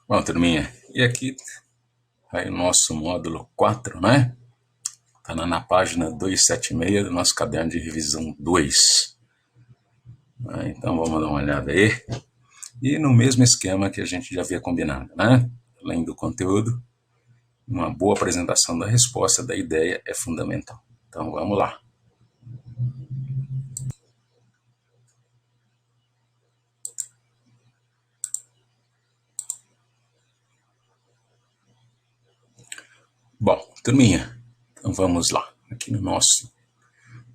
Bom, turminha, e aqui aí o nosso módulo 4, né? Tá na página 276 do nosso caderno de revisão 2. Então vamos dar uma olhada aí. E no mesmo esquema que a gente já havia combinado, né? Além do conteúdo, uma boa apresentação da resposta da ideia é fundamental. Então vamos lá. Bom, turminha, então vamos lá. Aqui no nosso,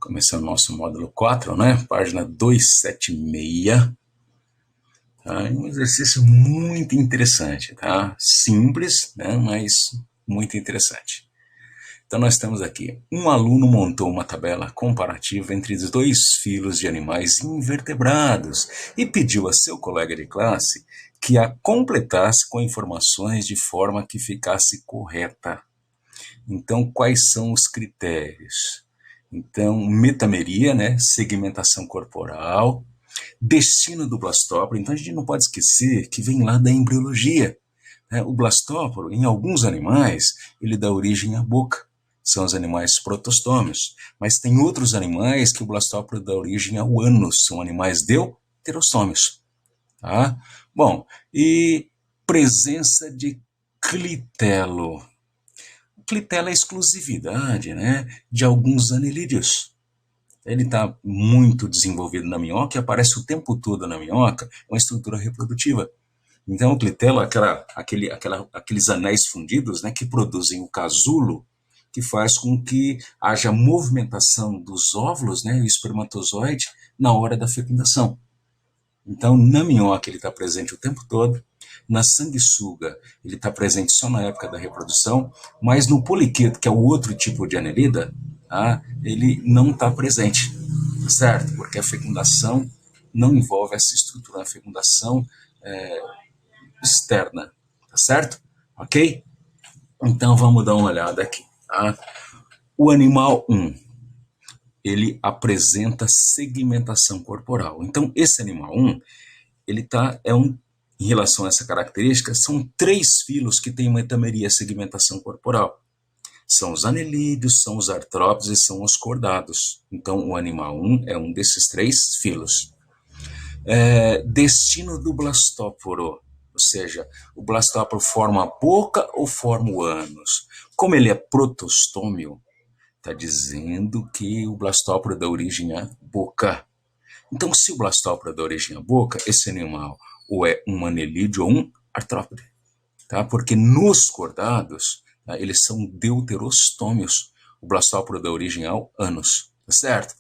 começando o nosso módulo 4, né? Página 276. Tá? Um exercício muito interessante, tá? Simples, né? Mas muito interessante. Então nós temos aqui, um aluno montou uma tabela comparativa entre os dois filos de animais invertebrados e pediu a seu colega de classe que a completasse com informações de forma que ficasse correta. Então, quais são os critérios? Então, metameria, né? Segmentação corporal, destino do blastóporo. Então, a gente não pode esquecer que vem lá da embriologia. Né? O blastóporo, em alguns animais, ele dá origem à boca. São os animais protostômios. Mas tem outros animais que o blastóporo dá origem ao ânus. São animais deuterostômios. Tá? Bom, e presença de clitelo. Clitelo é a exclusividade, né, de alguns anelídeos. Ele está muito desenvolvido na minhoca e aparece o tempo todo na minhoca, é uma estrutura reprodutiva. Então, o clitelo é aqueles anéis fundidos, né, que produzem o casulo, que faz com que haja movimentação dos óvulos, né, o espermatozoide, na hora da fecundação. Então, na minhoca ele está presente o tempo todo, na sanguessuga ele está presente só na época da reprodução, mas no poliqueto, que é o outro tipo de anelida, tá, ele não está presente, certo? Porque a fecundação não envolve essa estrutura, a fecundação externa, tá certo? Ok? Então vamos dar uma olhada aqui. Tá? O animal 1, ele apresenta segmentação corporal. Então esse animal 1, ele em relação a essa característica, são 3 filos que têm metameria, segmentação corporal. São os anelídeos, são os artrópodes e são os cordados. Então, o animal 1 é um desses 3 filos. Destino do blastóporo, ou seja, o blastóporo forma a boca ou forma o ânus. Como ele é protostômio, está dizendo que o blastóporo dá origem à boca. Então, se o blastóporo dá origem à boca, esse animal ou é um anelídeo ou um artrópode, tá? Porque nos cordados, tá, eles são deuterostômios. O blastóporo dá origem ao ânus, tá certo?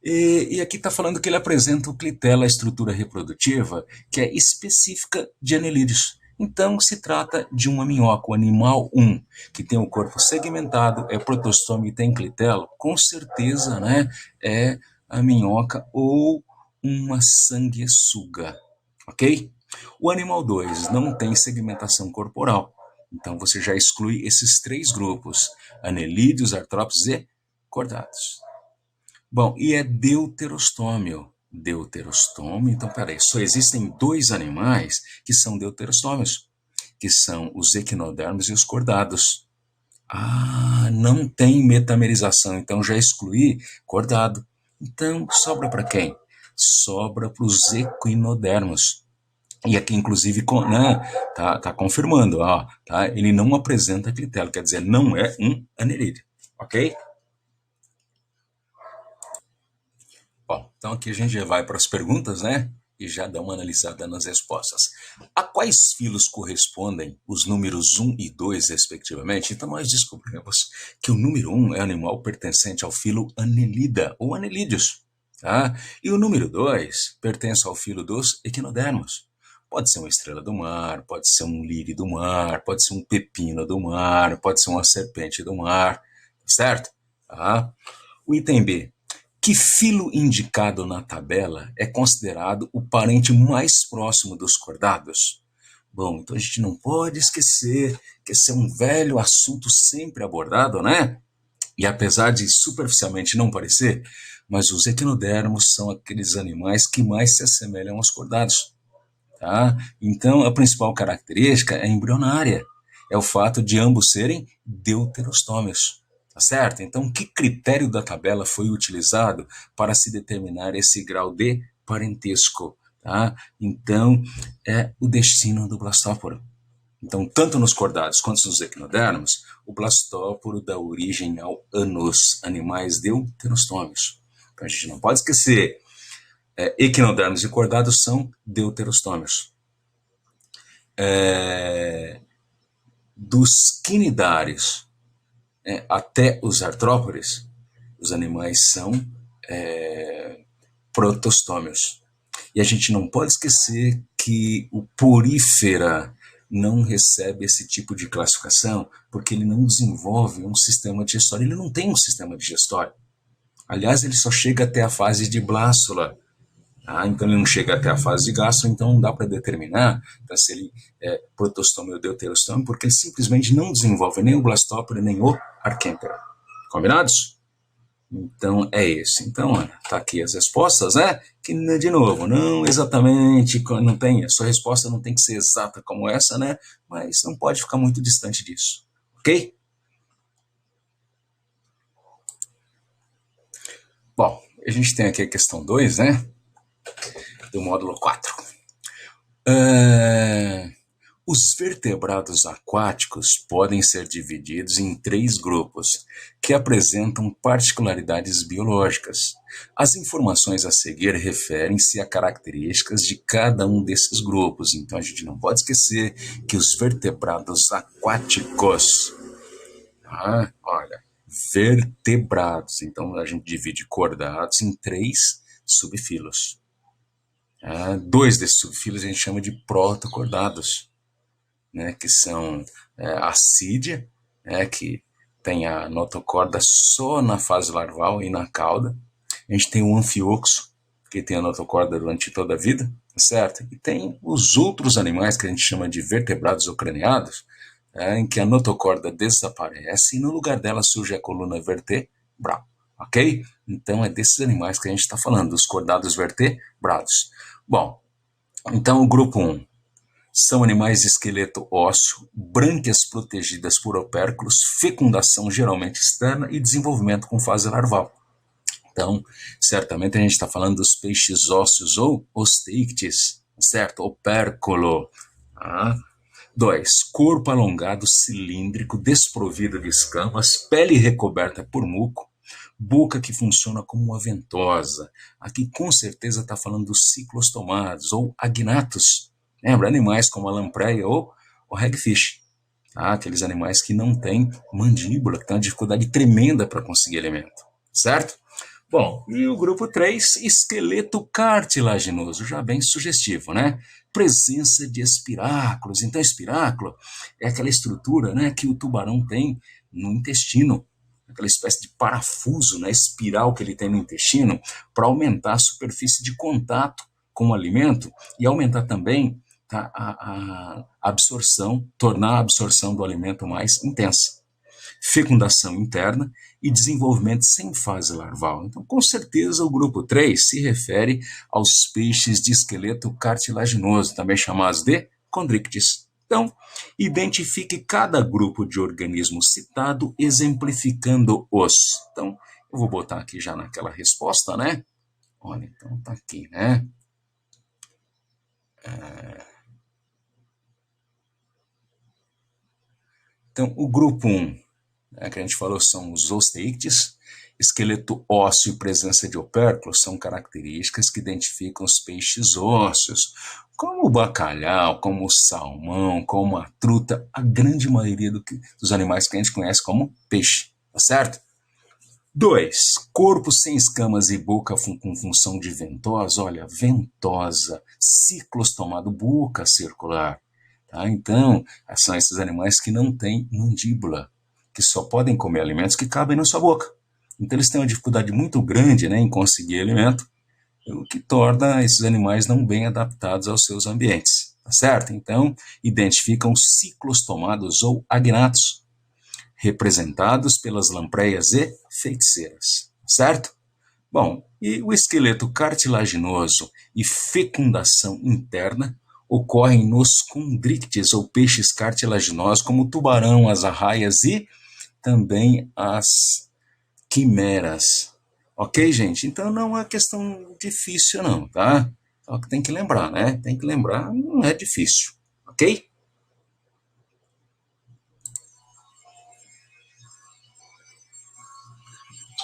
E aqui está falando que ele apresenta o clitelo, a estrutura reprodutiva, que é específica de anelídeos. Então, se trata de uma minhoca, o animal 1, que tem o corpo segmentado, é protostômio e tem clitelo, com certeza, né, é a minhoca ou uma sanguessuga, ok? O animal 2 não tem segmentação corporal, então você já exclui esses 3 grupos, anelídeos, artrópodes e cordados. Bom, e é deuterostômio. Deuterostômio, então peraí, só existem 2 animais que são deuterostômios, que são os equinodermos e os cordados. Ah, não tem metamerização, então já excluí cordado. Então, sobra para quem? Sobra para os equinodermos. E aqui, inclusive, né, tá confirmando, ó, tá? Ele não apresenta clitelo, quer dizer, não é um anelídeo, ok? Bom, então aqui a gente já vai para as perguntas, né? E já dá uma analisada nas respostas. A quais filos correspondem os números 1 e 2, respectivamente? Então nós descobrimos que o número 1 é animal pertencente ao filo Annelida, ou Annelídeos. Tá? E o número 2 pertence ao filo dos equinodermos. Pode ser uma estrela do mar, pode ser um lírio do mar, pode ser um pepino do mar, pode ser uma serpente do mar, certo? Tá? O item B. Que filo indicado na tabela é considerado o parente mais próximo dos cordados? Bom, então a gente não pode esquecer que esse é um velho assunto sempre abordado, né? E apesar de superficialmente não parecer, mas os equinodermos são aqueles animais que mais se assemelham aos cordados. Tá? Então, a principal característica é embrionária, é o fato de ambos serem deuterostômios. Tá certo? Então, que critério da tabela foi utilizado para se determinar esse grau de parentesco? Tá? Então, é o destino do blastóporo. Então, tanto nos cordados quanto nos equinodermos, o blastóporo dá origem ao ânus, animais deuterostômios. Então, a gente não pode esquecer, equinodermos e cordados são deuterostômios. Dos quinidários até os artrópodes, os animais são protostômios. E a gente não pode esquecer que o porífera não recebe esse tipo de classificação porque ele não desenvolve um sistema digestório, ele não tem um sistema digestório. Aliás, ele só chega até a fase de blástula. Então ele não chega até a fase de gastro, então não dá para determinar se ele é protostômio ou deuterostômio, porque ele simplesmente não desenvolve nem o blastóporo nem o arquêmpero. Combinados? Então é isso. Então, tá aqui as respostas, né? Que, de novo, não exatamente, não tem, a sua resposta não tem que ser exata como essa, né? Mas não pode ficar muito distante disso. Ok? Bom, a gente tem aqui a questão 2, né? Do módulo 4. Os vertebrados aquáticos podem ser divididos em 3 grupos, que apresentam particularidades biológicas. As informações a seguir referem-se a características de cada um desses grupos. Então, a gente não pode esquecer que os vertebrados aquáticos, olha, vertebrados, então a gente divide cordados em 3 subfilos. 2 desses subfilos a gente chama de protocordados, né, que são a assídia, que tem a notocorda só na fase larval e na cauda. A gente tem o anfioxo, que tem a notocorda durante toda a vida, certo? E tem os outros animais que a gente chama de vertebrados ou craneados, em que a notocorda desaparece e no lugar dela surge a coluna vertebral, ok? Então é desses animais que a gente está falando, dos cordados vertebrados. Bom, então o grupo 1 são animais de esqueleto ósseo, brânquias protegidas por opérculos, fecundação geralmente externa e desenvolvimento com fase larval. Então, certamente a gente está falando dos peixes ósseos ou osteíctes, certo? Opérculo. 2. Corpo alongado, cilíndrico, desprovido de escamas, pele recoberta por muco, boca que funciona como uma ventosa. Aqui com certeza está falando dos ciclostomados ou agnatos. Lembra? Animais como a lampreia ou o hagfish. Aqueles animais que não têm mandíbula, que têm uma dificuldade tremenda para conseguir alimento. Certo? Bom, e o grupo 3, esqueleto cartilaginoso, já bem sugestivo, né? Presença de espiráculos. Então, espiráculo é aquela estrutura, né, que o tubarão tem no intestino, aquela espécie de parafuso, né, espiral que ele tem no intestino, para aumentar a superfície de contato com o alimento e aumentar também a absorção, tornar a absorção do alimento mais intensa. Fecundação interna e desenvolvimento sem fase larval. Então, com certeza, o grupo 3 se refere aos peixes de esqueleto cartilaginoso, também chamados de condrictes. Então, identifique cada grupo de organismo citado, exemplificando-os. Então, eu vou botar aqui já naquela resposta, né? Olha, então tá aqui, né? Então, o grupo 1, que a gente falou, são os osteíctes. Esqueleto ósseo e presença de opérculos são características que identificam os peixes ósseos, como o bacalhau, como o salmão, como a truta, a grande maioria dos animais que a gente conhece como peixe, tá certo? 2. Corpo sem escamas e boca com função de ventosa. Olha, ventosa, ciclostomado, boca circular. Tá? Então, são esses animais que não têm mandíbula, que só podem comer alimentos que cabem na sua boca. Então, eles têm uma dificuldade muito grande, né, em conseguir alimento, o que torna esses animais não bem adaptados aos seus ambientes. Tá certo? Então, identificam ciclostomados ou agnatos, representados pelas lampreias e feiticeiras, certo? Bom, e o esqueleto cartilaginoso e fecundação interna, ocorrem nos condríctes, ou peixes cartilaginosos, como o tubarão, as arraias e também as quimeras. Ok, gente? Então não é questão difícil não, tá? Só que tem que lembrar, né? Tem que lembrar, não é difícil. Ok?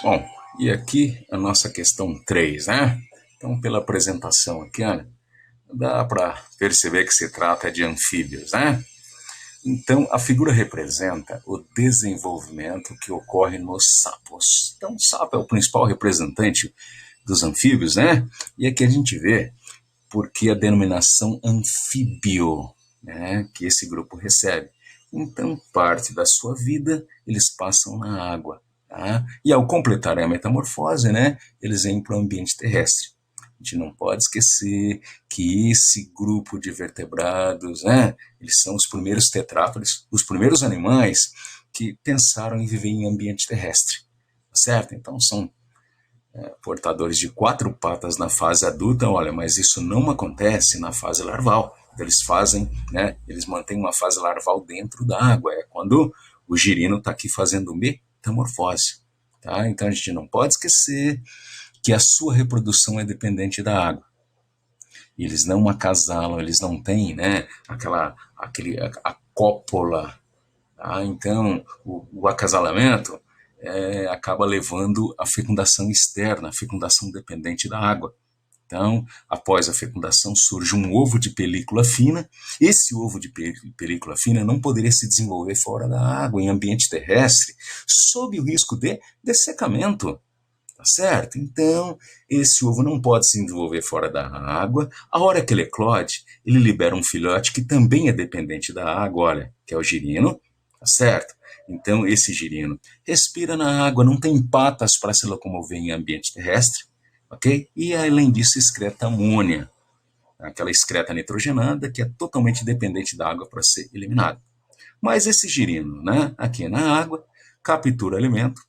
Bom, e aqui a nossa questão 3, né? Então, pela apresentação aqui, olha, dá para perceber que se trata de anfíbios, né? Então, a figura representa o desenvolvimento que ocorre nos sapos. Então, o sapo é o principal representante dos anfíbios, né? E aqui a gente vê porque a denominação anfíbio, né, que esse grupo recebe. Então, parte da sua vida eles passam na água. Tá? E ao completarem a metamorfose, né, eles vêm para o ambiente terrestre. A gente não pode esquecer que esse grupo de vertebrados, né, eles são os primeiros tetrápodes, os primeiros animais que pensaram em viver em ambiente terrestre. Certo? Então, são portadores de 4 patas na fase adulta, olha, mas isso não acontece na fase larval. Eles fazem, né, eles mantêm uma fase larval dentro da água, é quando o girino está aqui fazendo metamorfose. Tá? Então a gente não pode esquecer que a sua reprodução é dependente da água. Eles não acasalam, eles não têm, né, a cópula. Tá? Então o acasalamento acaba levando à fecundação externa, a fecundação dependente da água. Então, após a fecundação, surge um ovo de película fina. Esse ovo de película fina não poderia se desenvolver fora da água, em ambiente terrestre, sob o risco de dessecamento. Tá certo? Então, esse ovo não pode se desenvolver fora da água. A hora que ele eclode, ele libera um filhote que também é dependente da água, olha, que é o girino, tá certo? Então, esse girino respira na água, não tem patas para se locomover em ambiente terrestre, ok? E, além disso, excreta amônia, aquela excreta nitrogenada que é totalmente dependente da água para ser eliminada. Mas esse girino, né, aqui na água, captura alimento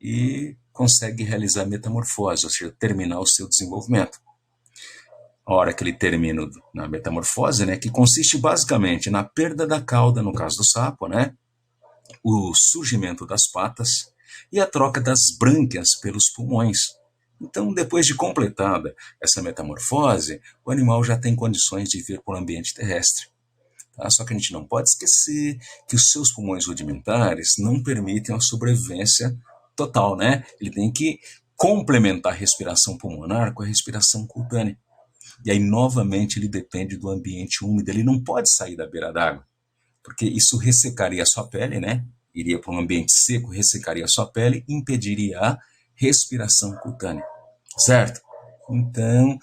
e consegue realizar a metamorfose, ou seja, terminar o seu desenvolvimento. A hora que ele termina na metamorfose, né, que consiste basicamente na perda da cauda, no caso do sapo, né, o surgimento das patas e a troca das brânquias pelos pulmões. Então, depois de completada essa metamorfose, o animal já tem condições de vir para o ambiente terrestre. Tá? Só que a gente não pode esquecer que os seus pulmões rudimentares não permitem a sobrevivência total, né? Ele tem que complementar a respiração pulmonar com a respiração cutânea. E aí, novamente, ele depende do ambiente úmido. Ele não pode sair da beira d'água, porque isso ressecaria a sua pele, né? Iria para um ambiente seco, ressecaria a sua pele e impediria a respiração cutânea, certo? Então,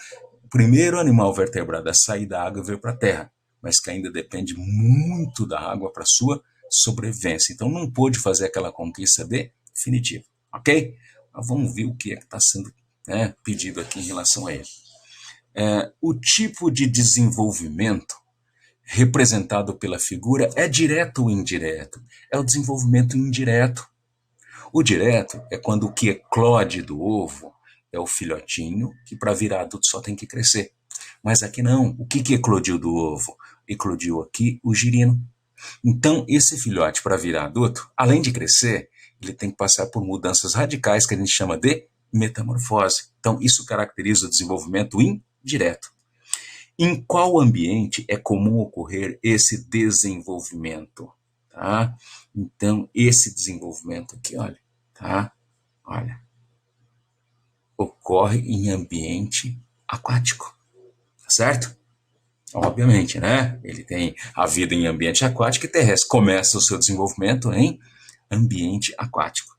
o primeiro animal vertebrado a sair da água veio para a terra, mas que ainda depende muito da água para sua sobrevivência. Então, não pôde fazer aquela conquista definitiva, ok? Mas vamos ver o que é que está sendo, né, pedido aqui em relação a ele. O tipo de desenvolvimento representado pela figura é direto ou indireto? É o desenvolvimento indireto. O direto é quando o que eclode do ovo é o filhotinho, que para virar adulto só tem que crescer. Mas aqui não. O que eclodiu do ovo? Eclodiu aqui o girino. Então, esse filhote, para virar adulto, além de crescer, ele tem que passar por mudanças radicais que a gente chama de metamorfose. Então, isso caracteriza o desenvolvimento indireto. Em qual ambiente é comum ocorrer esse desenvolvimento? Tá? Então, esse desenvolvimento aqui, olha, tá? Olha, ocorre em ambiente aquático, tá certo? Obviamente, né? Ele tem a vida em ambiente aquático e terrestre. Começa o seu desenvolvimento em ambiente aquático.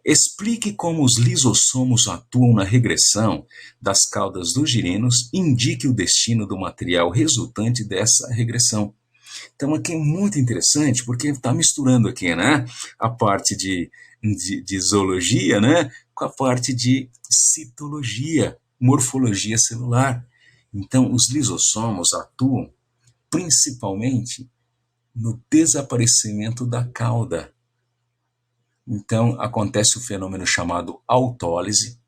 Explique como os lisossomos atuam na regressão das caudas dos girinos e indique o destino do material resultante dessa regressão. Então, aqui é muito interessante, porque está misturando aqui, né, a parte de zoologia, né, com a parte de citologia, morfologia celular. Então, os lisossomos atuam principalmente no desaparecimento da cauda. Então, acontece o fenômeno chamado autólise,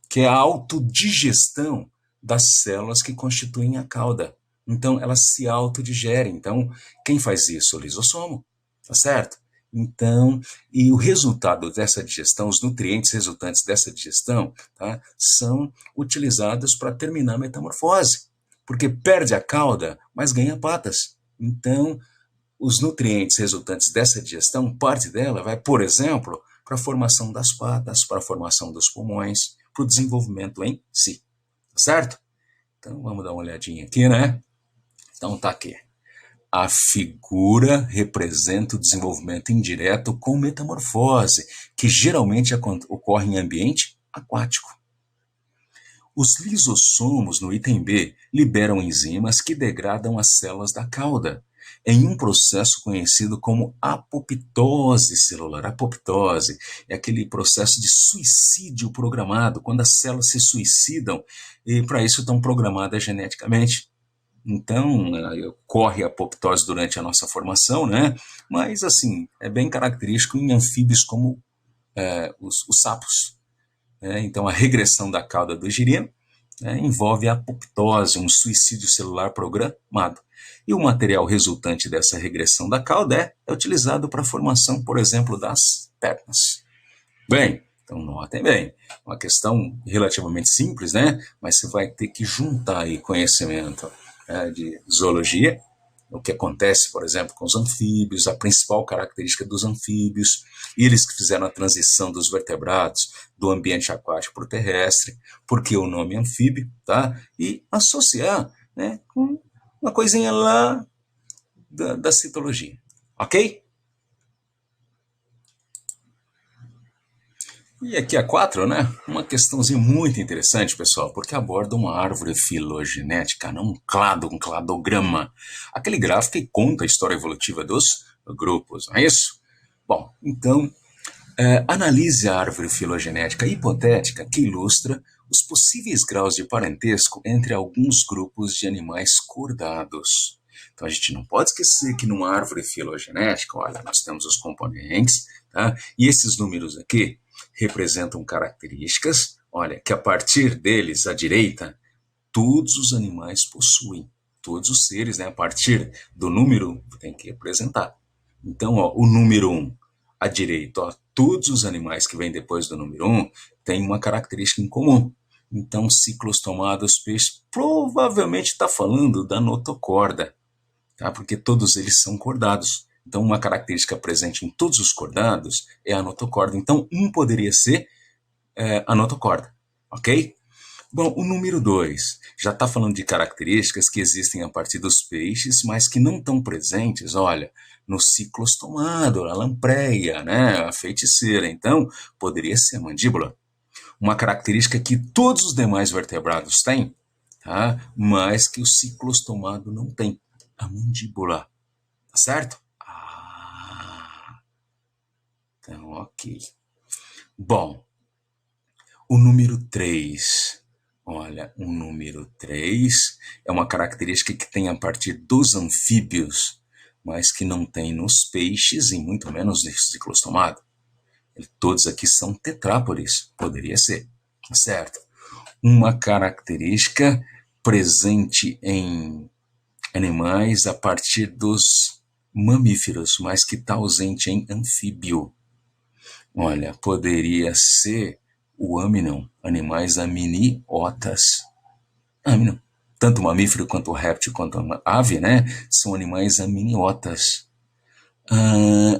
que é a autodigestão das células que constituem a cauda. Então, elas se autodigerem. Então, quem faz isso? O lisossomo, tá certo? Então, e o resultado dessa digestão, os nutrientes resultantes dessa digestão, tá, são utilizados para terminar a metamorfose, porque perde a cauda, mas ganha patas. Então, os nutrientes resultantes dessa digestão, parte dela vai, por exemplo, para a formação das patas, para a formação dos pulmões, para o desenvolvimento em si, certo? Então, vamos dar uma olhadinha aqui, né? Então, tá aqui. A figura representa o desenvolvimento indireto com metamorfose, que geralmente ocorre em ambiente aquático. Os lisossomos, no item B, liberam enzimas que degradam as células da cauda, em um processo conhecido como apoptose celular. Apoptose é aquele processo de suicídio programado, quando as células se suicidam e para isso estão programadas geneticamente. Então, ocorre a apoptose durante a nossa formação, né? Mas, assim, é bem característico em anfíbios como os sapos. Né? Então, a regressão da cauda do girino, né, envolve a apoptose, um suicídio celular programado. E o material resultante dessa regressão da cauda é utilizado para a formação, por exemplo, das pernas. Bem, então notem bem, uma questão relativamente simples, né? Mas você vai ter que juntar aí conhecimento de zoologia, o que acontece, por exemplo, com os anfíbios, a principal característica dos anfíbios, eles que fizeram a transição dos vertebrados do ambiente aquático para o terrestre, porque o nome anfíbio, tá? E associar, né, com uma coisinha lá da citologia, ok? E aqui a 4, né? Uma questãozinha muito interessante, pessoal, porque aborda uma árvore filogenética, não um cladograma. Aquele gráfico que conta a história evolutiva dos grupos, não é isso? Bom, então, analise a árvore filogenética hipotética que ilustra os possíveis graus de parentesco entre alguns grupos de animais cordados. Então, a gente não pode esquecer que numa árvore filogenética, olha, nós temos os componentes, tá? E esses números aqui representam características, olha, que a partir deles, à direita, todos os animais possuem, todos os seres, né? A partir do número, tem que representar. Então, ó, o número 1, à direita, ó, todos os animais que vêm depois do número 1 têm uma característica em comum. Então, ciclos tomados, peixes, provavelmente está falando da notocorda, tá? Porque todos eles são cordados. Então, uma característica presente em todos os cordados é a notocorda. Então, um poderia ser a notocorda, ok? Bom, o número 2 já está falando de características que existem a partir dos peixes, mas que não estão presentes, olha, no ciclostomado, a lampreia, né, a feiticeira. Então, poderia ser a mandíbula. Uma característica que todos os demais vertebrados têm, tá? Mas que o ciclostomado não tem, a mandíbula. Tá certo? Então, ok. Bom, o número 3. Olha, o número 3 é uma característica que tem a partir dos anfíbios, mas que não tem nos peixes e muito menos no ciclostomado. Todos aqui são tetrápodes, poderia ser, certo? Uma característica presente em animais a partir dos mamíferos, mas que está ausente em anfíbio. Olha, poderia ser o âmino, animais aminiotas. Âmino, tanto o mamífero quanto o réptil quanto a ave, né, são animais aminiotas.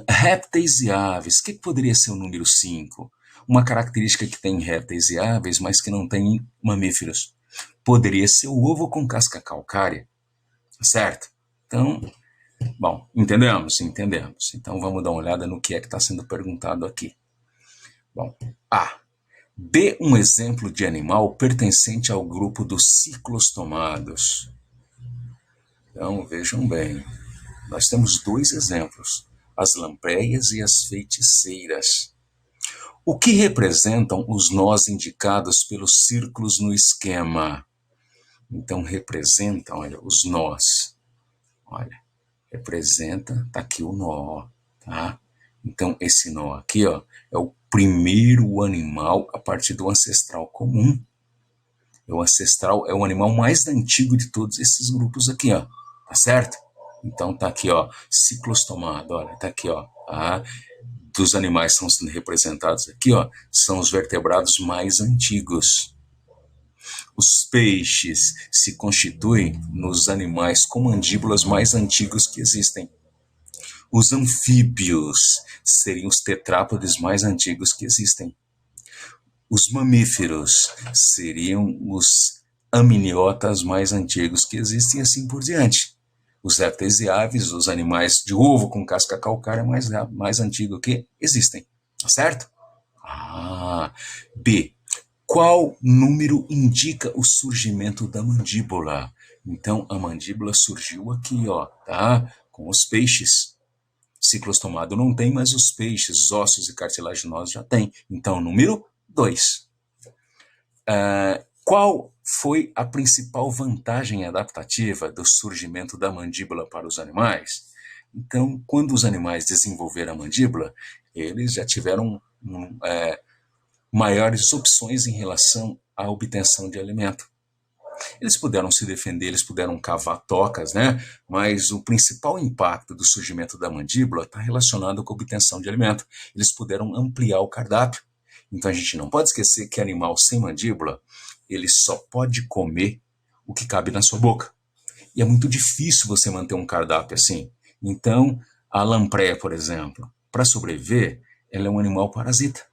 Répteis e aves, o que poderia ser o número 5? Uma característica que tem em répteis e aves, mas que não tem em mamíferos. Poderia ser o ovo com casca calcária, certo? Então, bom, entendemos? Entendemos. Então, vamos dar uma olhada no que é que está sendo perguntado aqui. Bom, A. Dê um exemplo de animal pertencente ao grupo dos ciclostomados. Então, vejam bem, nós temos dois exemplos, as lampreias e as feiticeiras. O que representam os nós indicados pelos círculos no esquema? Então, representam, olha, os nós. Olha, representa, tá aqui o nó, tá? Então, esse nó aqui, ó, é o primeiro animal a partir do ancestral comum. É o ancestral, é o animal mais antigo de todos esses grupos aqui, ó. Tá certo? Então tá aqui, ó, ciclostomado, olha, tá aqui, ó. Tá? Dos animais que estão sendo representados aqui, ó, são os vertebrados mais antigos. Os peixes se constituem nos animais com mandíbulas mais antigos que existem. Os anfíbios seriam os tetrápodes mais antigos que existem. Os mamíferos seriam os amniotas mais antigos que existem, e assim por diante. Os répteis e aves, os animais de ovo com casca calcária mais antigo que existem. Tá certo? B. Qual número indica o surgimento da mandíbula? Então, a mandíbula surgiu aqui, ó, tá? Com os peixes. Ciclostomado não tem, mas os peixes, ossos e cartilaginosos já tem. Então, número 2. Qual foi a principal vantagem adaptativa do surgimento da mandíbula para os animais? Então, quando os animais desenvolveram a mandíbula, eles já tiveram maiores opções em relação à obtenção de alimento. Eles puderam se defender, eles puderam cavar tocas, né? Mas o principal impacto do surgimento da mandíbula está relacionado com a obtenção de alimento. Eles puderam ampliar o cardápio. Então a gente não pode esquecer que animal sem mandíbula, ele só pode comer o que cabe na sua boca. E é muito difícil você manter um cardápio assim. Então, a lampreia, por exemplo, para sobreviver, ela é um animal parasita.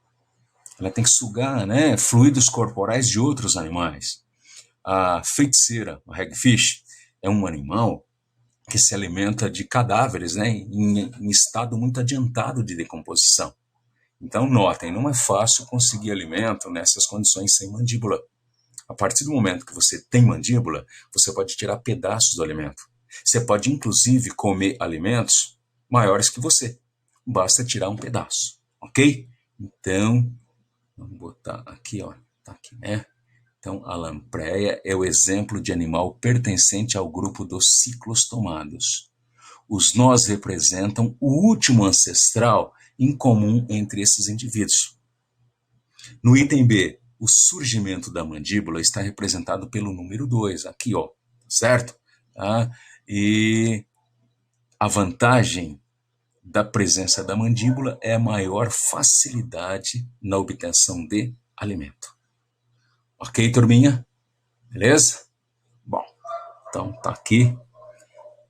Ela tem que sugar, né, fluidos corporais de outros animais. A feiticeira, a hagfish, é um animal que se alimenta de cadáveres, né, em estado muito adiantado de decomposição. Então, notem, não é fácil conseguir alimento nessas condições sem mandíbula. A partir do momento que você tem mandíbula, você pode tirar pedaços do alimento. Você pode, inclusive, comer alimentos maiores que você. Basta tirar um pedaço, ok? Então, vamos botar aqui, ó. Tá aqui, né? Então, a lampreia é o exemplo de animal pertencente ao grupo dos ciclostomados. Os nós representam o último ancestral em comum entre esses indivíduos. No item B, o surgimento da mandíbula está representado pelo número 2, aqui, ó, certo? Tá? E a vantagem da presença da mandíbula é a maior facilidade na obtenção de alimento. Ok, turminha? Beleza? Bom, então tá aqui.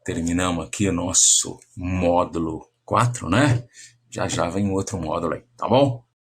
Terminamos aqui o nosso módulo 4, né? Já já vem outro módulo aí, tá bom?